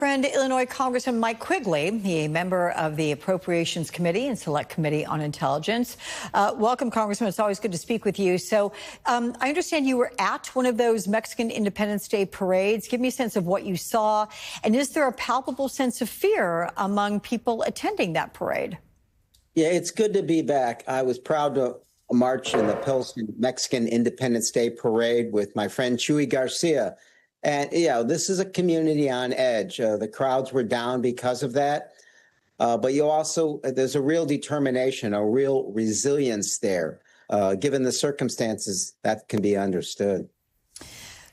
Friend Illinois Congressman Mike Quigley, he a member of the Appropriations Committee and Select Committee on Intelligence. Welcome, Congressman. It's always good to speak with you. So I understand you were at one of those Mexican Independence Day parades. Give me a sense of what you saw. And is there a palpable sense of fear among people attending that parade? Yeah, it's good to be back. I was proud to march in the Pilsen Mexican Independence Day parade with my friend Chuy Garcia. And, this is a community on edge. The crowds were down because of that. But there's a real determination, a real resilience there. Given the circumstances, that can be understood.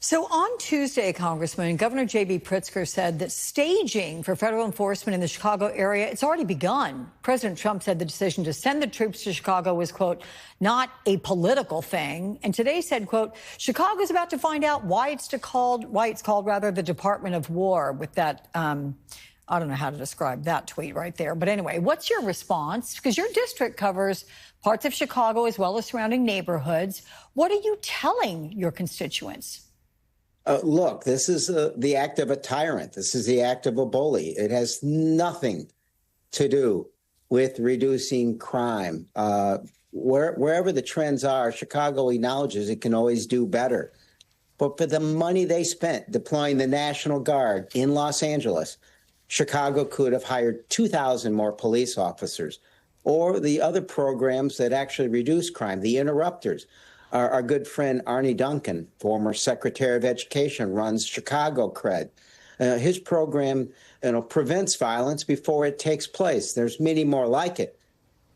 So on Tuesday, Congressman, Governor J.B. Pritzker said that staging for federal enforcement in the Chicago area, it's already begun. President Trump said the decision to send the troops to Chicago was, quote, not a political thing. And today said, quote, Chicago's about to find out why it's called the Department of War with that, I don't know how to describe that tweet right there. But anyway, what's your response? Because your district covers parts of Chicago as well as surrounding neighborhoods. What are you telling your constituents? Look, this is the act of a tyrant. This is the act of a bully. It has nothing to do with reducing crime. Wherever the trends are, Chicago acknowledges it can always do better. But for the money they spent deploying the National Guard in Los Angeles, Chicago could have hired 2,000 more police officers, or the other programs that actually reduce crime, the interrupters. Our good friend Arne Duncan, former Secretary of Education, runs Chicago Cred. His program prevents violence before it takes place. There's many more like it.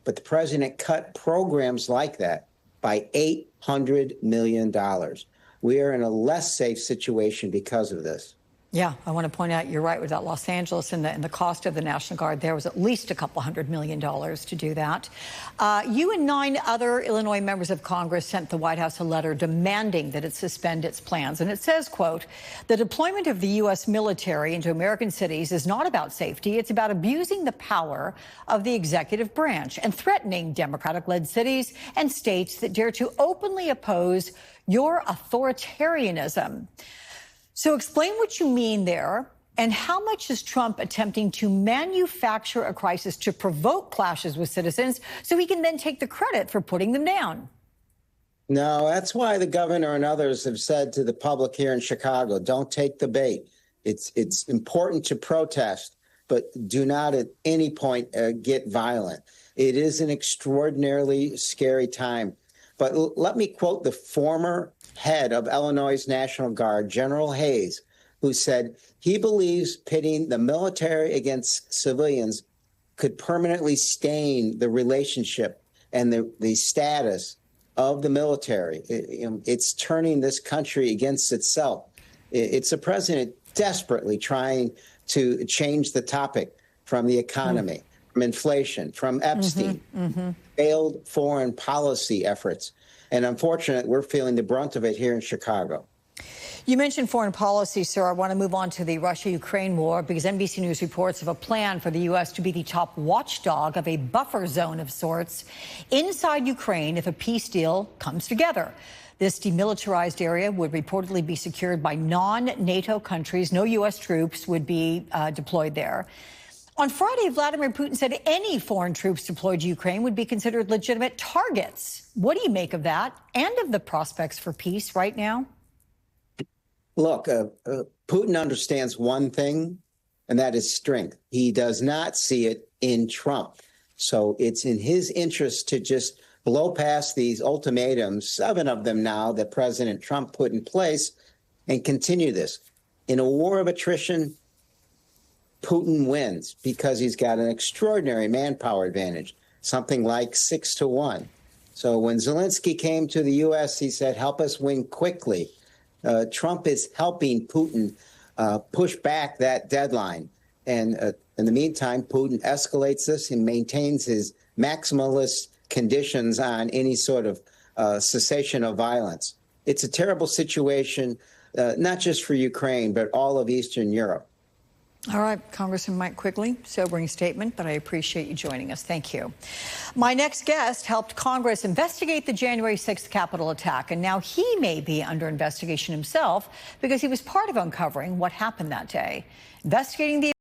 But the president cut programs like that by $800 million. We are in a less safe situation because of this. Yeah, I want to point out you're right with that Los Angeles and the cost of the National Guard there was at least a couple $100 million to do that. You and 9 other Illinois members of Congress sent the White House a letter demanding that it suspend its plans. And it says, quote, the deployment of the U.S. military into American cities is not about safety. It's about abusing the power of the executive branch and threatening Democratic-led cities and states that dare to openly oppose your authoritarianism. So explain what you mean there, and how much is Trump attempting to manufacture a crisis to provoke clashes with citizens so he can then take the credit for putting them down? No, that's why the governor and others have said to the public here in Chicago, don't take the bait. It's important to protest, but do not at any point get violent. It is an extraordinarily scary time. But let me quote the former head of Illinois' National Guard, General Hayes, who said he believes pitting the military against civilians could permanently stain the relationship and the status of the military. It's turning this country against itself. It's a president desperately trying to change the topic from the economy, from inflation, from Epstein, failed foreign policy efforts. And unfortunately, we're feeling the brunt of it here in Chicago. You mentioned foreign policy, sir. I want to move on to the Russia-Ukraine war because NBC News reports of a plan for the U.S. to be the top watchdog of a buffer zone of sorts inside Ukraine if a peace deal comes together. This demilitarized area would reportedly be secured by non-NATO countries. No U.S. troops would be deployed there. On Friday, Vladimir Putin said any foreign troops deployed to Ukraine would be considered legitimate targets. What do you make of that and of the prospects for peace right now? Look, Putin understands one thing, and that is strength. He does not see it in Trump. So it's in his interest to just blow past these ultimatums, 7 of them now that President Trump put in place, and continue this. In a war of attrition, Putin wins because he's got an extraordinary manpower advantage, something like 6-1. So when Zelensky came to the U.S., he said, help us win quickly. Trump is helping Putin push back that deadline. And in the meantime, Putin escalates this and maintains his maximalist conditions on any sort of cessation of violence. It's a terrible situation, not just for Ukraine, but all of Eastern Europe. All right, Congressman Mike Quigley, sobering statement, but I appreciate you joining us. Thank you. My next guest helped Congress investigate the January 6th Capitol attack, and now he may be under investigation himself because he was part of uncovering what happened that day. Investigating the